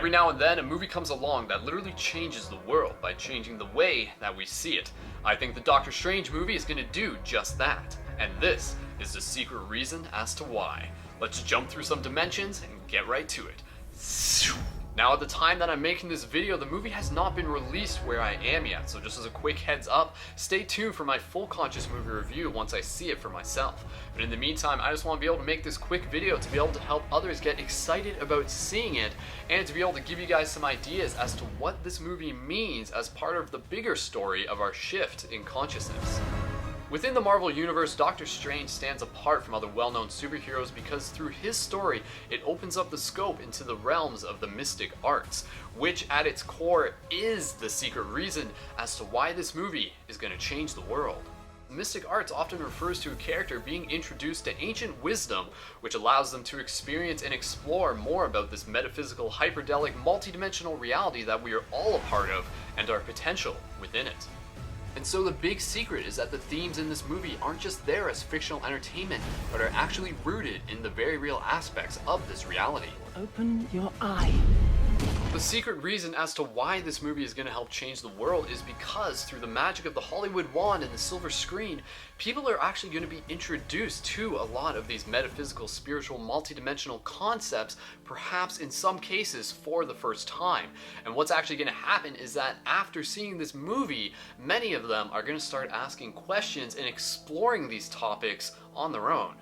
Every now and then, a movie comes along that literally changes the world by changing the way that we see it. I think the Doctor Strange movie is going to do just that. And this is the secret reason as to why. Let's jump through some dimensions and get right to it. Now, at the time that I'm making this video, the movie has not been released where I am yet, so just as a quick heads up, stay tuned for my full conscious movie review once I see it for myself. But in the meantime, I just want to be able to make this quick video to be able to help others get excited about seeing it, and to be able to give you guys some ideas as to what this movie means as part of the bigger story of our shift in consciousness. Within the Marvel Universe, Doctor Strange stands apart from other well-known superheroes because through his story, it opens up the scope into the realms of the mystic arts, which at its core is the secret reason as to why this movie is going to change the world. Mystic arts often refers to a character being introduced to ancient wisdom, which allows them to experience and explore more about this metaphysical, hyperdelic, multidimensional reality that we are all a part of and our potential within it. And so the big secret is that the themes in this movie aren't just there as fictional entertainment, but are actually rooted in the very real aspects of this reality. Open your eye. The secret reason as to why this movie is going to help change the world is because through the magic of the Hollywood wand and the silver screen, people are actually going to be introduced to a lot of these metaphysical, spiritual, multidimensional concepts, perhaps in some cases for the first time. And what's actually going to happen is that after seeing this movie, many of them are going to start asking questions and exploring these topics on their own.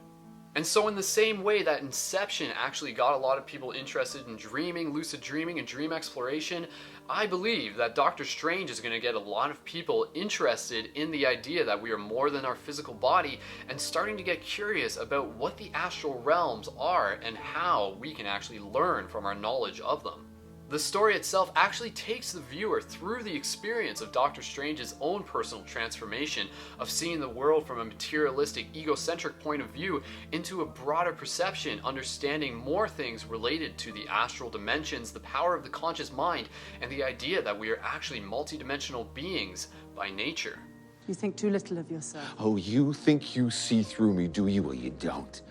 And so in the same way that Inception actually got a lot of people interested in dreaming, lucid dreaming, and dream exploration, I believe that Doctor Strange is going to get a lot of people interested in the idea that we are more than our physical body and starting to get curious about what the astral realms are and how we can actually learn from our knowledge of them. The story itself actually takes the viewer through the experience of Doctor Strange's own personal transformation of seeing the world from a materialistic, egocentric point of view into a broader perception, understanding more things related to the astral dimensions, the power of the conscious mind, and the idea that we are actually multidimensional beings by nature. You think too little of yourself. Oh, you think you see through me, do you? Well, you don't.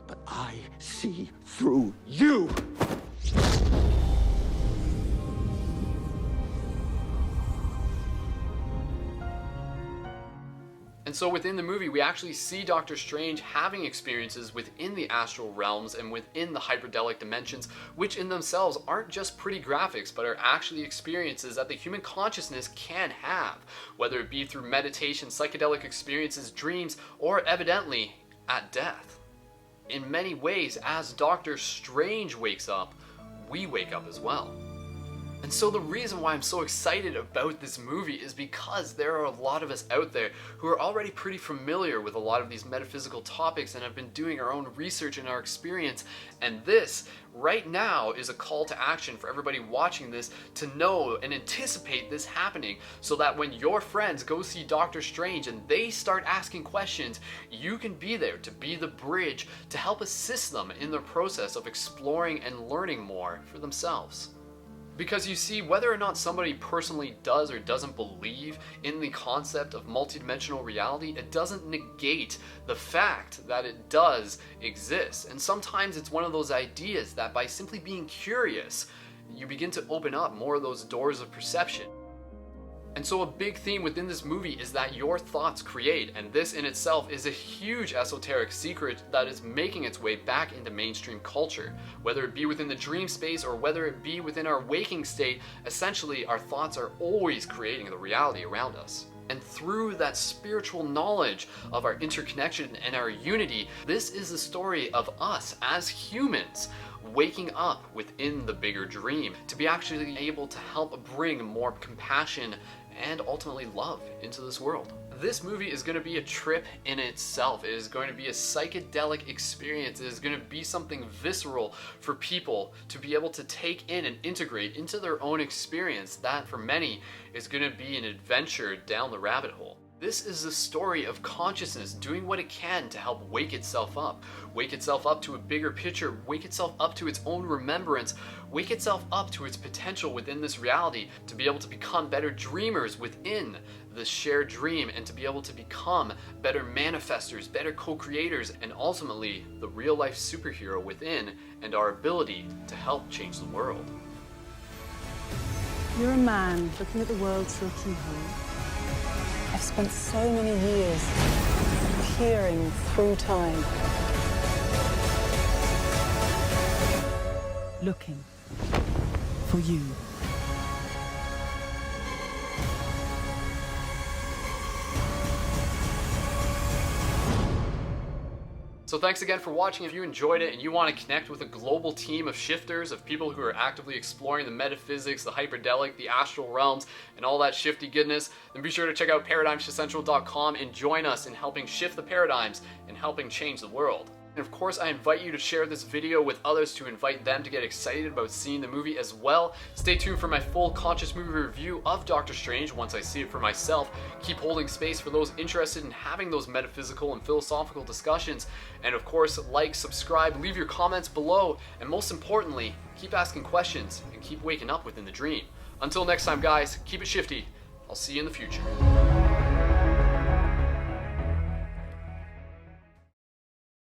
But I see through you! And so within the movie, we actually see Doctor Strange having experiences within the astral realms and within the hyperdelic dimensions, which in themselves aren't just pretty graphics, but are actually experiences that the human consciousness can have, whether it be through meditation, psychedelic experiences, dreams, or evidently at death. In many ways, as Doctor Strange wakes up, we wake up as well. And so the reason why I'm so excited about this movie is because there are a lot of us out there who are already pretty familiar with a lot of these metaphysical topics and have been doing our own research and our experience. And this, right now, is a call to action for everybody watching this to know and anticipate this happening so that when your friends go see Doctor Strange and they start asking questions, you can be there to be the bridge to help assist them in the process of exploring and learning more for themselves. Because you see, whether or not somebody personally does or doesn't believe in the concept of multidimensional reality, it doesn't negate the fact that it does exist. And sometimes it's one of those ideas that by simply being curious, you begin to open up more of those doors of perception. And so a big theme within this movie is that your thoughts create, and this in itself is a huge esoteric secret that is making its way back into mainstream culture. Whether it be within the dream space or whether it be within our waking state, essentially our thoughts are always creating the reality around us. And through that spiritual knowledge of our interconnection and our unity, this is the story of us as humans waking up within the bigger dream to be actually able to help bring more compassion and ultimately love into this world. This movie is going to be a trip in itself. It is going to be a psychedelic experience. It is going to be something visceral for people to be able to take in and integrate into their own experience that for many is going to be an adventure down the rabbit hole. This is the story of consciousness doing what it can to help wake itself up to a bigger picture, wake itself up to its own remembrance, wake itself up to its potential within this reality, to be able to become better dreamers within the shared dream, and to be able to become better manifestors, better co-creators, and ultimately the real life superhero within and our ability to help change the world. You're a man looking at the world through a keyhole. I've spent so many years peering through time. Looking for you. So thanks again for watching. If you enjoyed it and you want to connect with a global team of shifters, of people who are actively exploring the metaphysics, the hyperdelic, the astral realms, and all that shifty goodness, then be sure to check out ParadigmShiftCentral.com and join us in helping shift the paradigms and helping change the world. And of course, I invite you to share this video with others to invite them to get excited about seeing the movie as well. Stay tuned for my full conscious movie review of Doctor Strange once I see it for myself. Keep holding space for those interested in having those metaphysical and philosophical discussions. And of course, like, subscribe, leave your comments below, and most importantly, keep asking questions and keep waking up within the dream. Until next time, guys, keep it shifty. I'll see you in the future.